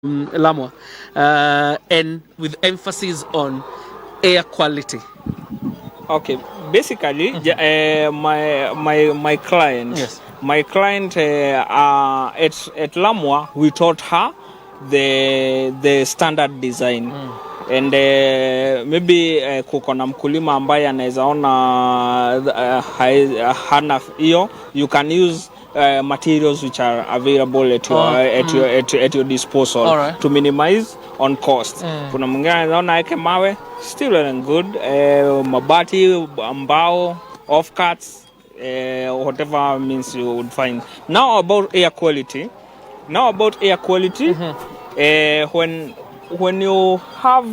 Lamwa, and with emphasis on air quality. Okay, basically, my client, Yes. my client at Lamwa, we taught her the standard design. And maybe kuko na mkulima ambaye anaweza ona hana hiyo, you can use materials which are available at your disposal to minimize on cost. Kuna mwingine anaona yake mawe, still and good, mabati, mbao, off cuts, whatever means you would find. Now about air quality. When you have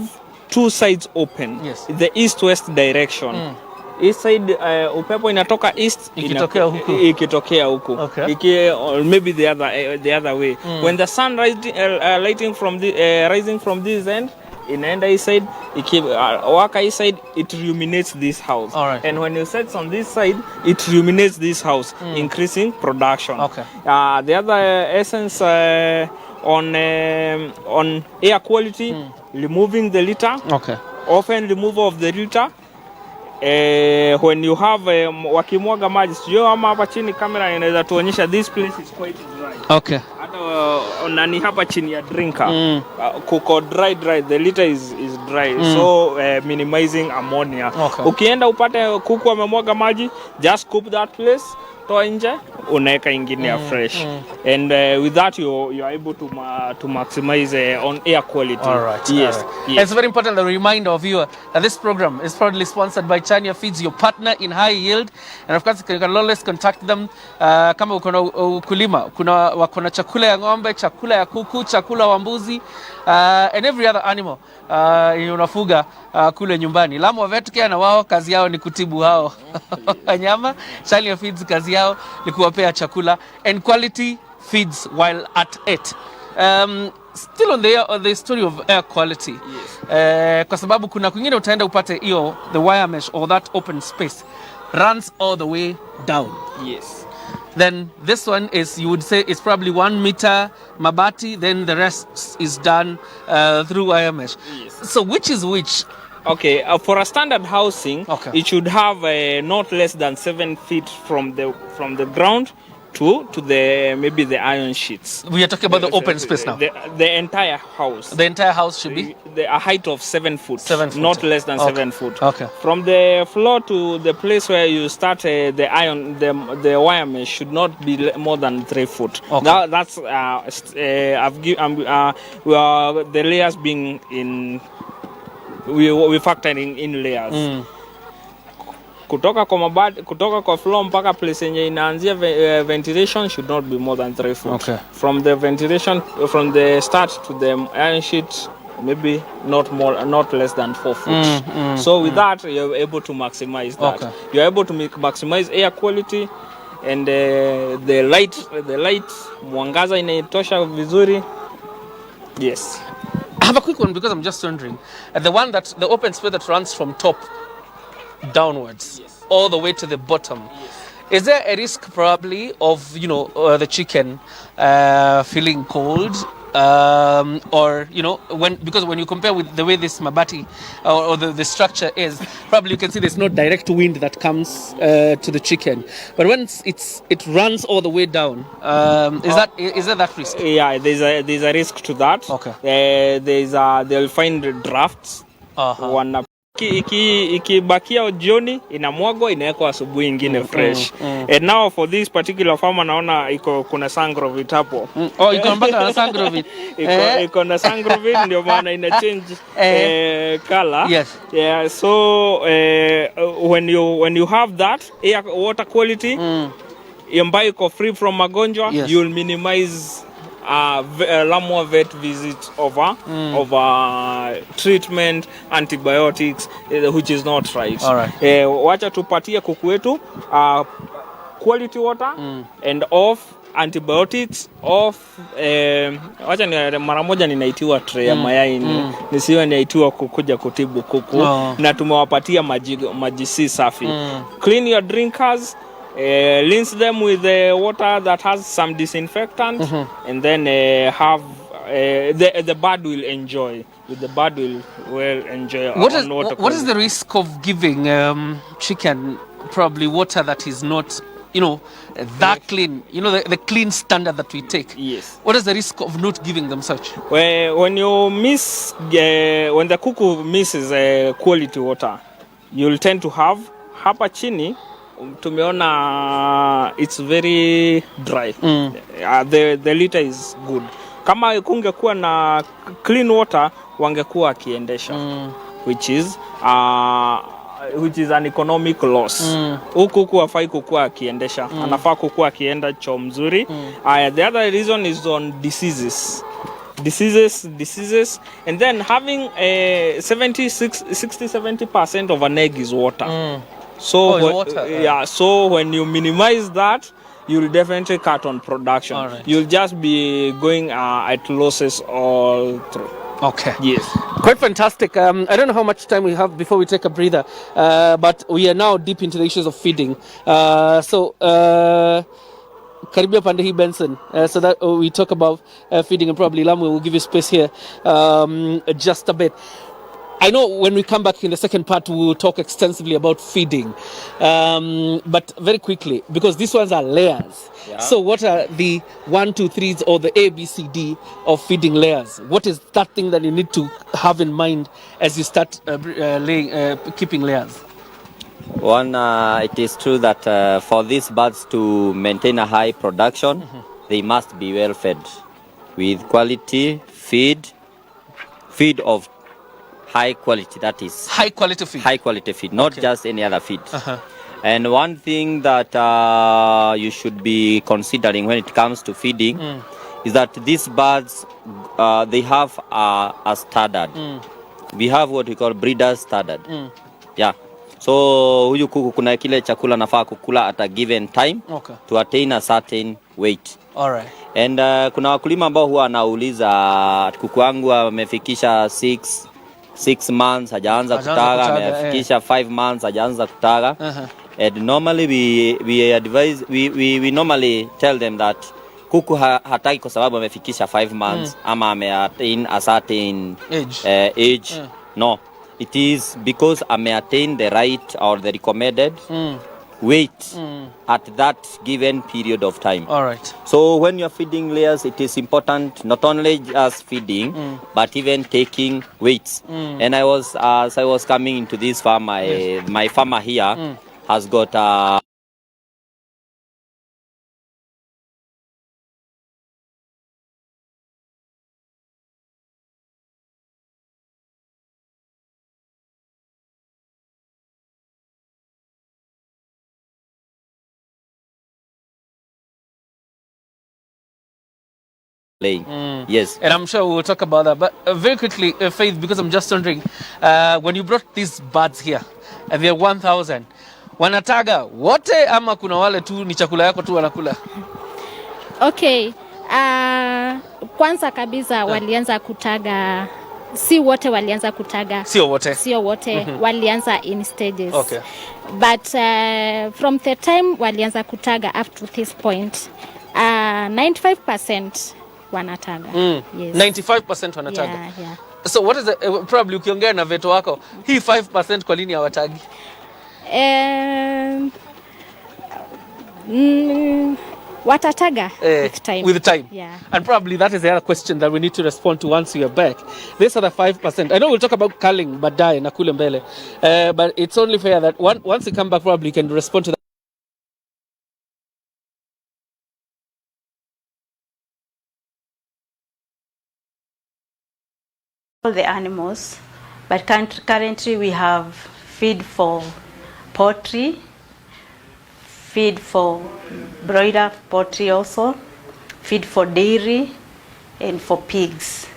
two sides open, yes, the east-west direction, east side upepo inatoka east, ikitokea huku, okay, or maybe the other way. When the sun lighting from the rising from this end, inaenda east side, waka east side, it illuminates this house. And when you set on this side, it illuminates this house, increasing production. Okay. The other essence on air quality, removing the litter. Okay. Often removal of the litter. When you have wakimwaga maji, sio ama hapa chini kamera inaweza tuonyesha, this place is quite dry. Okay. Hata nani hapa chini ya drinker, kuko dry, the litter is dry, so minimizing ammonia. Okay. Ukienda upate kuku amemwaga maji, just scoop that place, toa nje, unaweka ingine ya fresh. And with that you are able to maximize on air quality. All right. Yes. All right. Yes. It's very important to remind of you that this program is proudly sponsored by Chania Feeds, your partner in high yield. And of course, you can always contact them kama uko na ukulima, wako na chakula ya ng'ombe, chakula ya kuku, chakula wa mbuzi, and every other animal unafuga kule nyumbani. Lamwa Vetcare na wao kazi yao ni kutibu hao wanyama. Chania Feeds kazi yao ni kuwapea chakula, and quality feeds while at it. Still on the story of air quality. Yes. Kwa sababu kuna kwingine utaenda upate hiyo the wire mesh or that open space runs all the way down. Yes. Then this one is, you would say, it's probably 1 meter mabati, then the rest is done through wire mesh. Yes. So which is which? Okay, for a standard housing, okay, it should have not less than 7 feet from the ground to the maybe the iron sheets. We are talking about the open space now. The entire house. The entire house should be a height of 7 foot. 7 foot. Not less than okay, 7 foot. Okay. From the floor to the place where you start the iron, the wire mesh should not be more than 3 foot. Okay. That's the layers being in. We factoring in layers. Kutoka kwa floor mpaka place yenye inaanzia ventilation should not be more than 3 foot. Okay. From the ventilation, from the start to the iron sheet, maybe not less than 4 foot. So with that, you're able to maximize that. Okay. You're able to maximize air quality and the light mwangaza inaitosha vizuri. Yes. I have a quick one because I'm just wondering. The open space that runs from top downwards, yes, all the way to the bottom, yes, is there a risk probably of the chicken feeling cold, or because when you compare with the way this mabati or the structure is, probably you can see there's no direct wind that comes to the chicken, but once it runs all the way down, is there that risk? Yeah, there's a risk to that. Okay. They'll find drafts. Ikibakia jioni inamwagwa inawekwa asubuhi ingine fresh. And now for this particular farm naona kuna sangrovit hapo. Iko mpaka na sangrovit. Iko na sangrovit ndio maana ina change color. Yes. Yeah, so when you have that air water quality ambayo iko free from magonjwa, yes, you'll minimize Lamwa vet visit over treatment, antibiotics, which is not right. All right. Wacha tupatie kuku wetu quality water and off antibiotics, off wacha ni mara moja ninaitiwa tray ya mayai nisiwe naitiwa kukuja kutibu kuku na tumewapatia maji si safi. Clean your drinkers. Rinse them with water that has some disinfectant, and then have the bird will enjoy. The bird will enjoy. What is the risk of giving chicken probably water that is not, that clean? The clean standard that we take. Yes. What is the risk of not giving them such? When the cuckoo misses quality water, you'll tend to have hapa chini. Tumeona it's very dry. The litter is good. Kama kungekuwa na clean water wangekuwa akiendesha, which is an economic loss. Huku hafai kukuwa akiendesha, anafaa kukuwa akienda choo mzuri. The other reason is on diseases, and then having 60-70% of an egg is water. So so when you minimize that, you'll definitely cut on production. Right. You'll just be going at losses all through. Okay. Yes. Quite fantastic. I don't know how much time we have before we take a breather, but we are now deep into the issues of feeding. Karibia pande hii Benson, so that we talk about feeding, and probably Lamwa will give you space here just a bit. I know when we come back in the second part, we will talk extensively about feeding. But very quickly, because these ones are layers. Yeah. So what are the 1, 2, 3s or the A, B, C, D of feeding layers? What is that thing that you need to have in mind as you start keeping layers? One, it is true that for these birds to maintain a high production, they must be well fed with quality feed of high quality, that is high quality feed, not just any other feed. And one thing that you should be considering when it comes to feeding is that these birds they have a standard. We have what we call breeder's standard. Yeah, so huyu kuku kuna kile chakula nafaa kukula at a given time to attain a certain weight. All right. And kuna wakulima ambao huwa anauliza kuku wangu amefikisha 6 months hajaanza kutaga, amefikisha 5 months hajaanza kutaga. And normally we advise, we normally tell them that kuku hataki kwa sababu amefikisha 5 months ama ameattain a certain age. No, it is because ameattain the right or the recommended weight at that given period of time. All right. So when you're feeding layers, it is important not only just feeding but even taking weights. And as I was coming into this farm, my farmer here has got laying. Yes. And I'm sure we'll talk about that. But very quickly, Faith, because I'm just wondering, when you brought these birds here, and they're 1,000, wanataga wote ama kuna wale tu ni chakula yako tu wanakula? Okay. Kwanza kabisa walianza kutaga, si wote walianza kutaga. Sio wote. Walianza in stages. Okay. But from the time walianza kutaga up to this point, 95% wanataga. Yes. 95% wanataga. Yeah. So what is the, probably ukiongea na veto wako, hii 5% kwa nini hawatagi? Watataga with time. Yeah. And probably that is the other question that we need to respond to once we are back. These are the 5%. I know we'll talk about culling baadaye na kule mbele. But it's only fair that once you come back, probably you can respond to that. All the animals, but currently we have feed for poultry, feed for broiler poultry also, feed for dairy, and for pigs.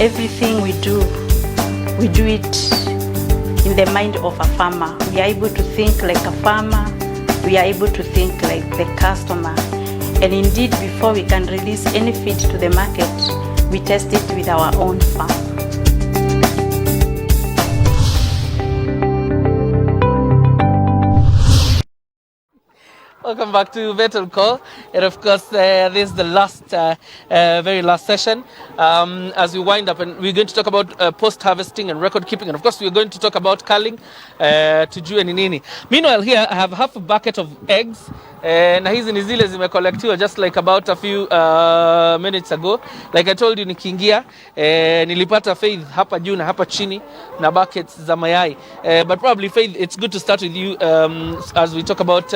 Everything we do it in the mind of a farmer. We are able to think like a farmer. We are able to think like the customer. And indeed, before we can release any feed to the market, we test it with our own farm. Welcome back to Vetcare Call, and of course, this is the last, very last session. As we wind up, and we're going to talk about post-harvesting and record keeping, and of course, we're going to talk about culling, tujue ni nini. Meanwhile, here I have half a bucket of eggs, na hizi ni zile zimecollectiwa just like about a few minutes ago. Like I told you, nikiingia nilipata Faith hapa juu na hapa chini na buckets za mayai. But probably Faith, it's good to start with you as we talk about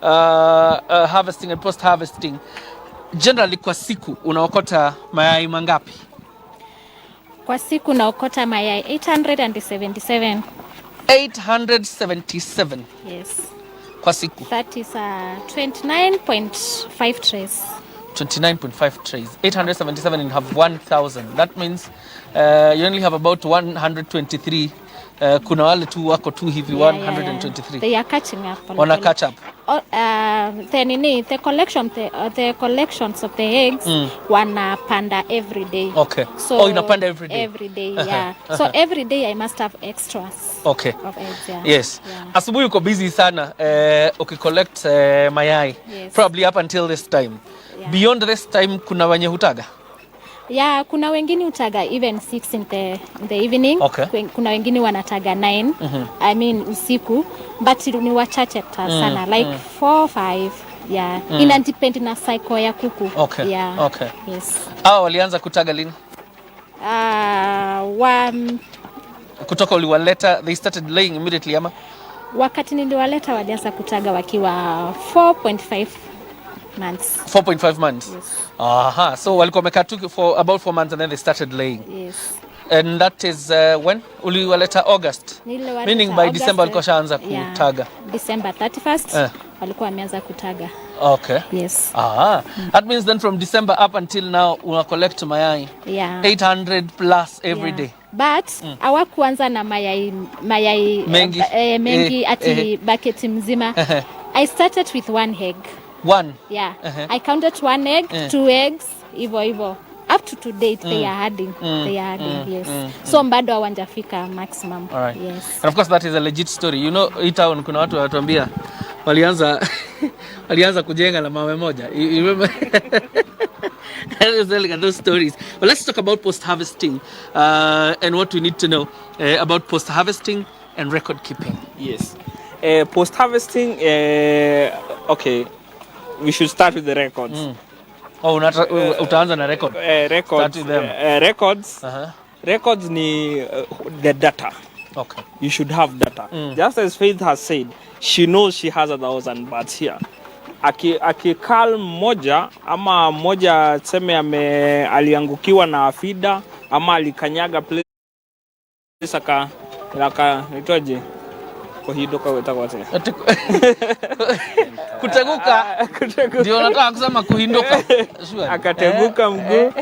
harvesting and post-harvesting. Generally, kwa siku unaokota mayai mangapi? Kwa siku naokota mayai 877. 877. Yes. Kwa siku. That is 29.5 trays. 29.5 trays. 877 and you have 1,000. That means you only have about 123. Kuna wale tu wako tu hivi 123. They are catching up. Wana catch up. The collections of the eggs wanapanda every day. Okay. So inapanda every day. Every day, yeah. So every day I must have extras. Okay. Of eggs, yeah. Yes. Yeah. Asubuhi uko busy sana ukicollect mayai. Yes. Probably up until this time. Yeah. Beyond this time kuna wenye hutaga? Yeah, kuna wengine utaga even 6 in the evening. Okay. Kuna wengine wanataga 9. I mean usiku, but ni wachache sana like 4 5. Yeah. Ina depend na cycle ya kuku. Okay. Yeah. Okay. Yes. Hao walianza kutaga lini? Kutoka uliwaleta, they started laying immediately ama? Wakati niliwaleta walianza kutaga wakiwa 4.5 months. 4.5 months. Yes. Aha. So walikuwa wamekaa tu for about 4 months and then they started laying. Yes. And that is when? Uliwaleta August. Niliwaleta Meaning by August, December walikuwa shaanza kutaga. December 31st walikuwa wameanza kutaga. Okay. Yes. That means then from December up until now una collect mayai. Yeah. 800 plus every day. But hawakuanza na mayai mengi ati bucket mzima. I started with 1 egg. 1. Yeah. I counted 1 egg, 2 eggs, hivyo. Up to date they are adding. They are adding, yes. So bado hawajafika maximum. All right. Yes. And of course that is a legit story. You know, hii town kuna watu wanatuambia walianza kujenga na mawe moja. You remember? I was telling those stories. But let's talk about post-harvesting and what we need to know about post-harvesting and record keeping. Yes. Post-harvesting, okay, we should start with the records. Utaanza na record. Records. Start with them. Records. Records ni the data. Okay. You should have data. Just as Faith has said, she knows she has 1,000 birds here. Akikal moja ama moja tseme aliangukiwa na afida ama alikanyaga place nitoje kuhidoka weta kwa tena kuteguka ndio nataka kusema kuhinduka akateguka mguu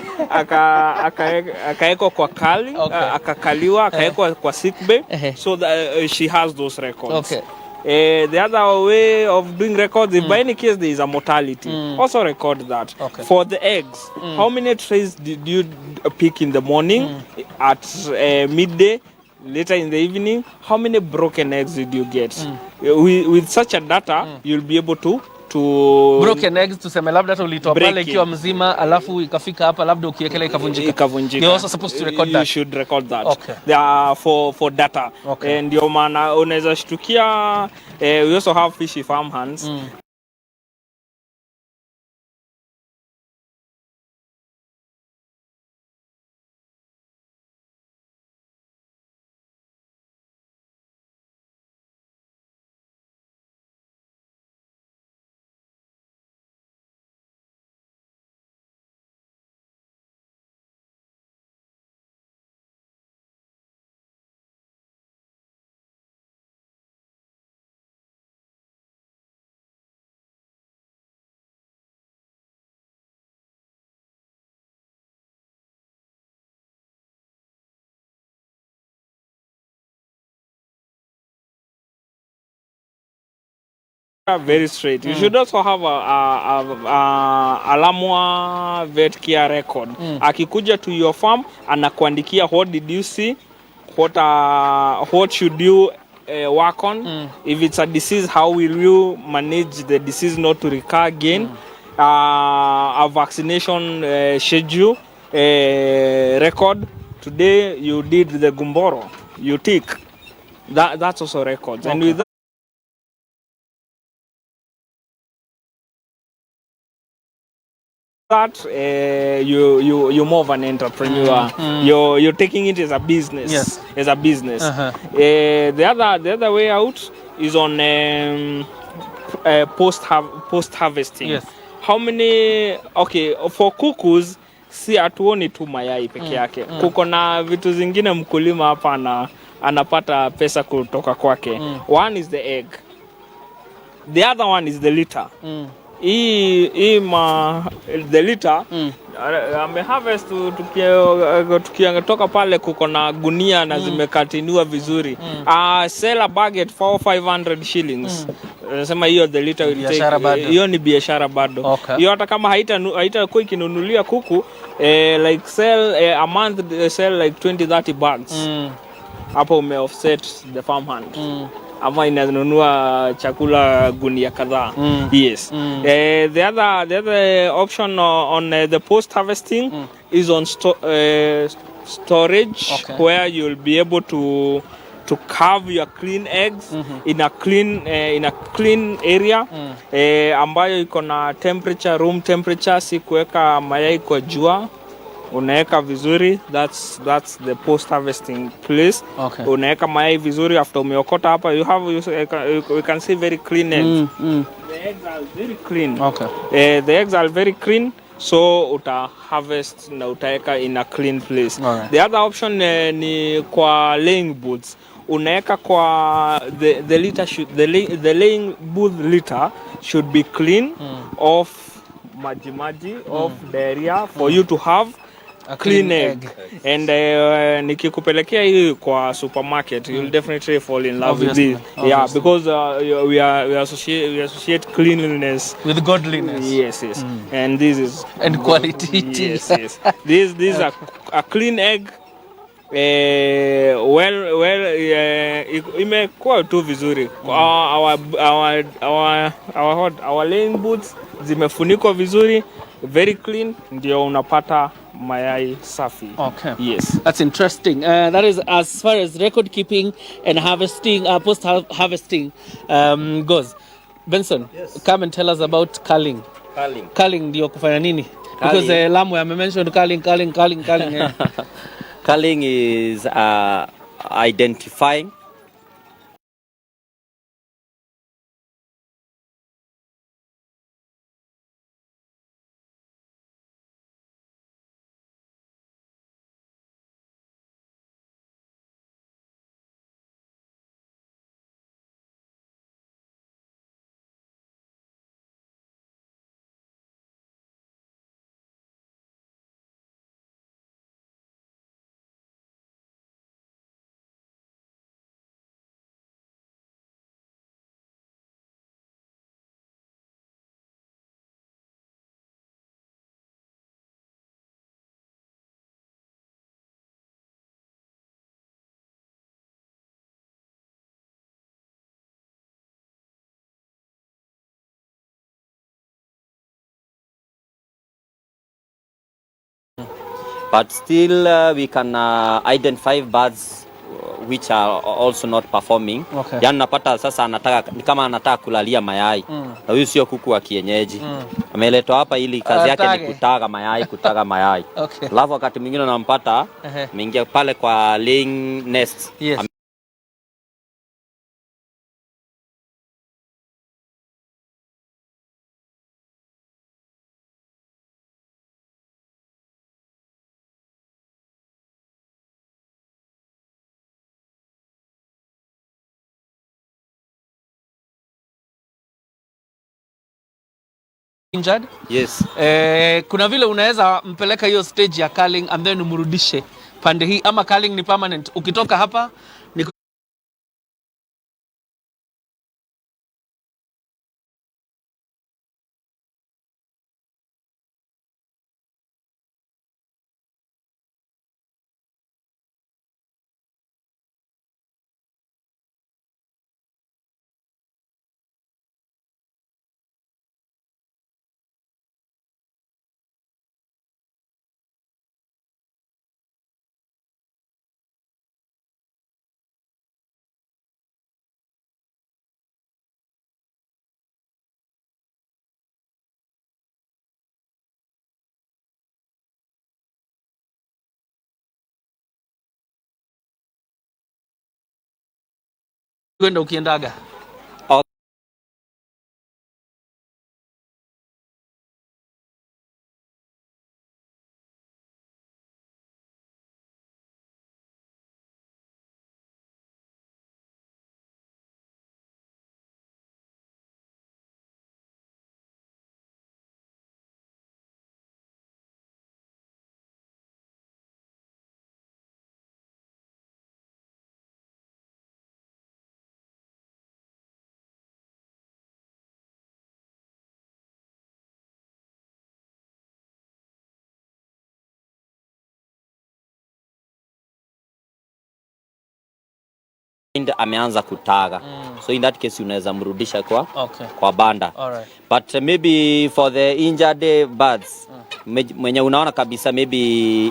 akaekwa kwa kali akakaliwa akaekwa kwa sick bay so that she has those records. Okay. The other way of doing records, if by any case there is a mortality, also record that. Okay. For the eggs, how many trays did you pick in the morning, at midday, later in the evening? How many broken eggs did you get? With such a data, you'll be able to broken eggs tuseme labda hata ulitoa pale ikiwa mzima alafu ikafika hapa labda ukiwekelea ikavunjika. You're also supposed to record that. You should record that. Okay. They are for data. Okay. Ndio maana unaweza shtukia we also have fishy farm hands. Very straight. You should also have a Lamwa Vetcare record. Akikuja to your farm, anakuandikia what did you see, what should you work on. If it's a disease, how will you manage the disease not to recur again. A vaccination schedule record. Today you did the gumboro, you tick. That's also records. Okay. And with that you're more of an entrepreneur. You're taking it as a business. Yes. As a business. The other way out is on post harvesting. Yes. How many? Okay, for kukus si atuoni tu mayai peke yake. Kuko na vitu zingine mkulima hapa anapata pesa kutoka kwake. One is the egg. The other one is the litter. The litter harvest tukitoka pale kuko na gunia na zimekatiniwa vizuri. Sell a bag at 400-500 shillings. Nasema hiyo the litter will take. Hiyo ni biashara bado. Hiyo hata kama haitakuwa ikinunulia kuku like sell a month sell like 20-30 bags. Hapo ume offset the farm hand. Ama inanunua chakula gunia kadhaa. Yes. The other option on the post harvesting is on storage, where you'll be able to carve your clean eggs in a clean area ambayo iko na temperature, room temperature, si kuweka mayai kwa jua. Unaweka vizuri, that's the post harvesting place. Unaweka mayai vizuri after umeokota hapa, you can see very clean eggs. The eggs are very clean. The eggs are very clean, so uta harvest na utaweka in a clean place. The other option ni kwa laying booths. Unaweka kwa the laying booth litter should be clean of maji of diarrhea for you to have a clean egg. And nikikupelekea hii kwa supermarket, you'll definitely fall in love with this. Yeah, because we associate cleanliness with godliness. Yes. And this is quality. Yes. This are a clean egg. Imekuwa tu vizuri. Our laying booths zimefunikwa vizuri, very clean, ndio unapata mayai safi. Yes. That's interesting. That is as far as record keeping and harvesting, post harvesting goes. Benson, come and tell us about culling. Culling ndio kufanya nini? Because Lamwa mentioned culling. Culling is identifying but still we can identify birds which are also not performing. Yani napata sasa ni kama anataka kulalia mayai. Na huyu sio kuku wa kienyeji. Ameletwa hapa ili kazi yake ni kutaga mayai. Alafu wakati mwingine unampata ameingia pale kwa laying nest. Injured? Yes. Kuna vile unaweza mpeleka hiyo stage ya culling and then umrudishe pande hii, ama culling ni permanent. Ukitoka hapa ni kwenda ukiendaga? Ameanza kutaga. So in that case unaweza mrudisha kwa banda. Alright. But maybe for the injured birds, mwenye unaona kabisa maybe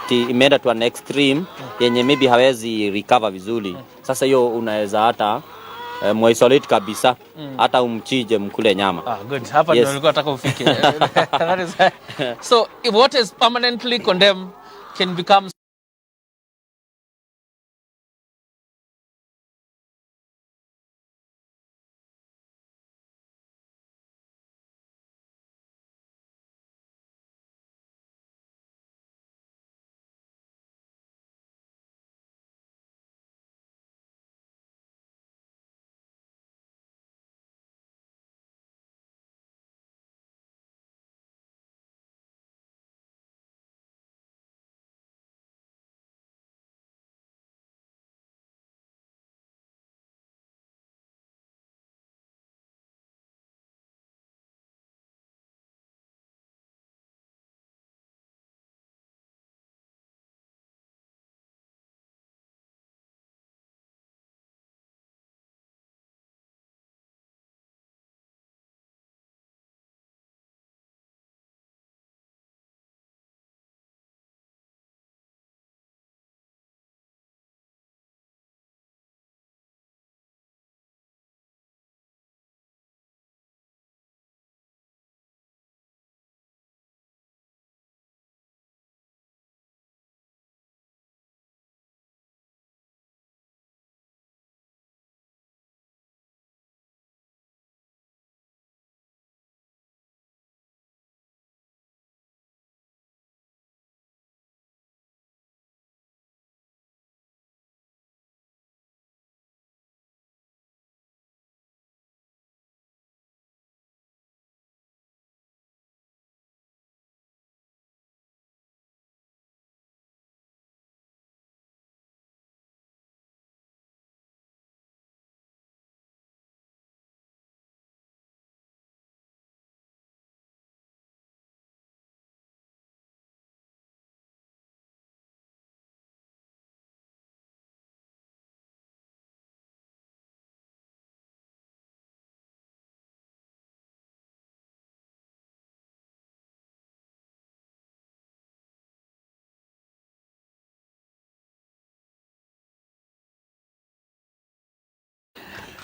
imeenda to an extreme yenye maybe hawezi recover vizuri. Sasa hiyo unaweza hata isolate kabisa, hata umchije mkule nyama. Good. Hapa ndio nilikuwa nataka ufike. That is so if what is permanently condemned can become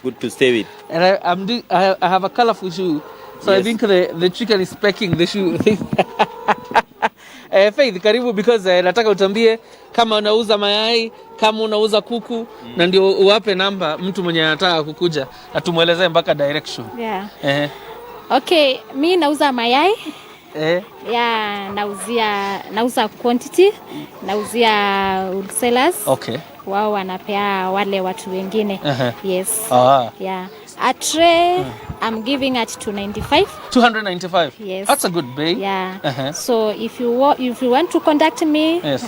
good to stay with. and I have a colorful shoe. So yes. I think the chicken is pecking the shoe. Faith, karibu because nataka utambie kama unauza mayai, kama unauza kuku na ndio uwape namba mtu mwenye anataka kukuja na tumuelezee mpaka direction. Yeah. Okay, mimi nauza mayai. Yeah, nauza quantity, nauzia wholesalers. Okay. Wao wanapea wale watu wengine. Yes. Yeah. A tray I'm giving at 295. 295. Yes. That's a good bay. Yeah. So if you want to contact me, yes.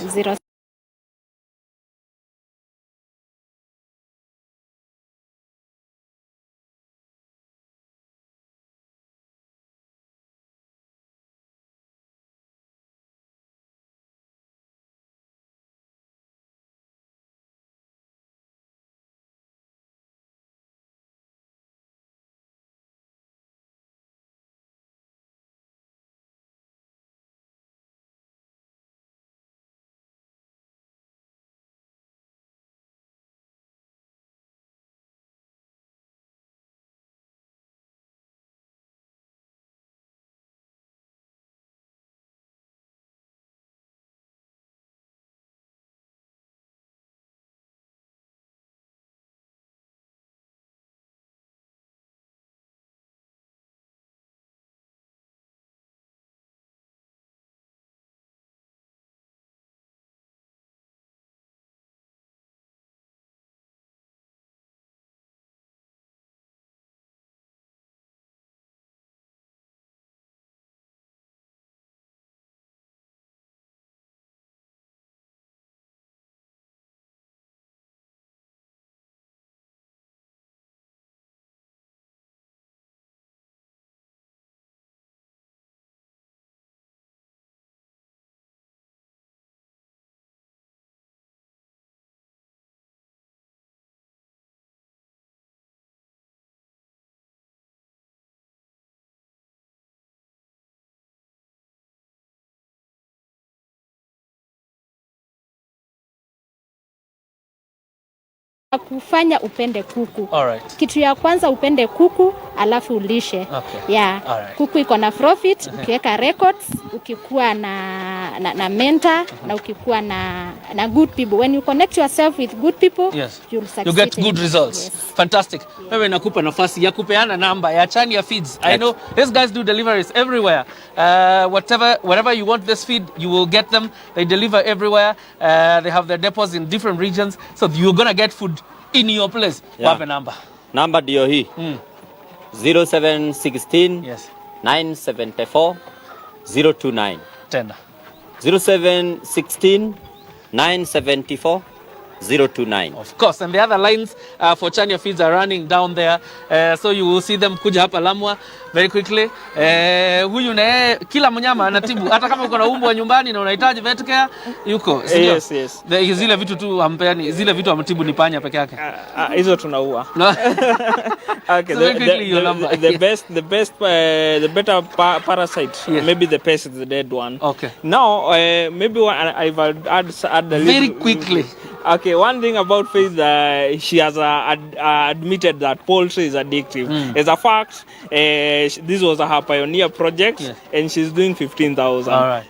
kufanya upende kuku. Alright. Kitu ya kwanza upende kuku alafu ulishe. Okay. Yeah. Alright. Kuku iko na profit, ukiweka records, ukikuwa na mentor, na ukikuwa na good people. When you connect yourself with good people, yes, you'll succeed. You get good results. Yes. Fantastic. Wewe nakupa nafasi ya kupeana namba ya Chania Feeds. I know these guys do deliveries everywhere. Whatever you want this feed, you will get them. They deliver everywhere. They have their depots in different regions. So you're going to get food in your place. Yeah. Wape namba. Namba ndio hii. 0716 Yes. 974 029. Tena. 0716 974 029. Of course, and the other lines for Chania Feeds are running down there. So you will see them kuja hapa Lamwa very quickly. Huyu na kila mnyama anatibu. Hata kama uko na umbwa nyumbani na unahitaji Vetcare, yuko. Yes, yes. Zile vitu tu ampeani, zile vitu amtibu ni panya peke yake. Hizo tunaua. Okay, So very quickly your number. The better parasite, yes, maybe the pest is the dead one. Okay. Now, maybe I've add a little. Very quickly. Okay, one thing about Faith, she has admitted that poultry is addictive. As a fact, this was her pioneer project, yes, and she's doing 15,000. All right.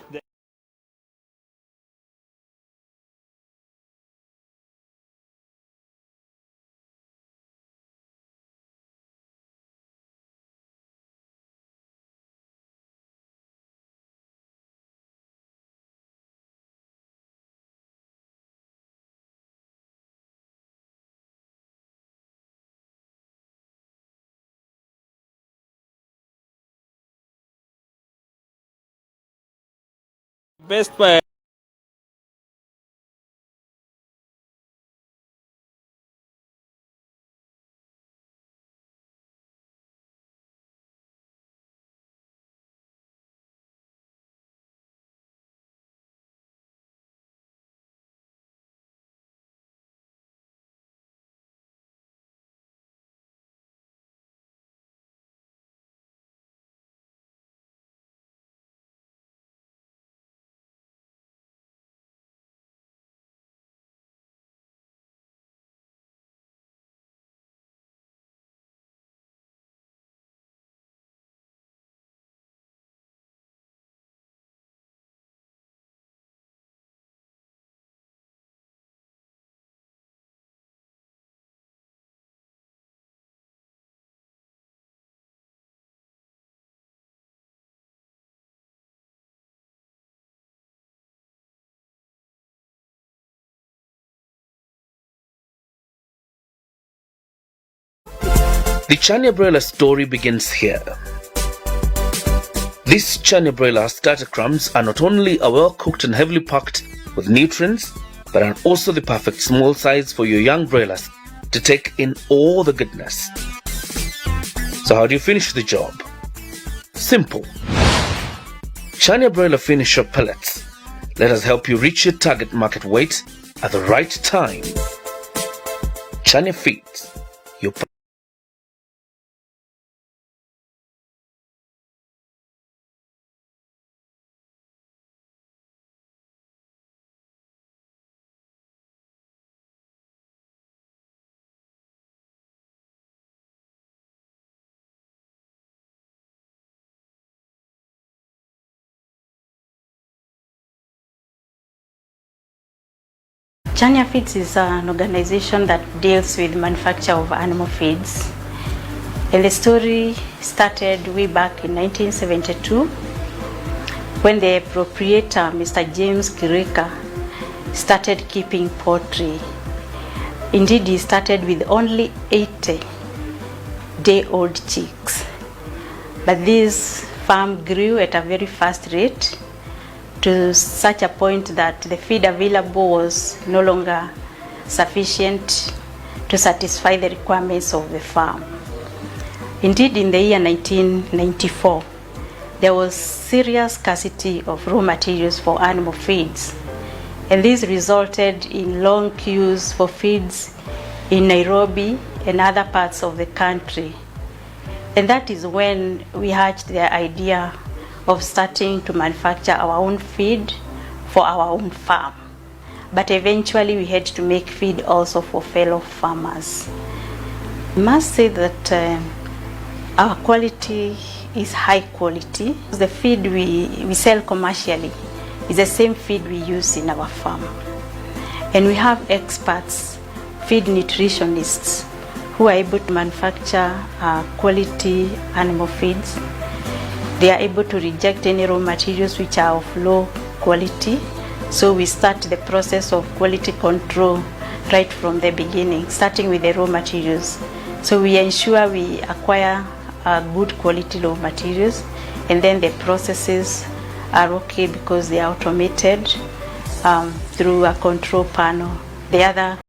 Best by The Chania broiler story begins here. These Chania broiler starter crumbs are not only well cooked and heavily packed with nutrients, but are also the perfect small size for your young broilers to take in all the goodness. So how do you finish the job? Simple. Chania broiler finisher pellets. Let us help you reach your target market weight at the right time. Chania Feeds, your Chania Feeds is an organization that deals with manufacture of animal feeds. And the story started way back in 1972 when the proprietor, Mr. James Kirika, started keeping poultry. Indeed, he started with only 80-day-old chicks. But this farm grew at a very fast rate to such a point that the feed available was no longer sufficient to satisfy the requirements of the farm. Indeed, in the year 1994, there was serious scarcity of raw materials for animal feeds, and this resulted in long queues for feeds in Nairobi and other parts of the country. And that is when we hatched the idea of starting to manufacture our own feed for our own farm. but eventually we had to make feed also for fellow farmers. I must say that our quality is high quality. The feed we sell commercially is the same feed we use in our farm. And we have experts, feed nutritionists, who are able to manufacture quality animal feeds. They are able to reject any raw materials which are of low quality. So we start the process of quality control right from the beginning, starting with the raw materials. So we ensure we acquire good quality raw materials, and then the processes are okay because they are automated through a control panel. The other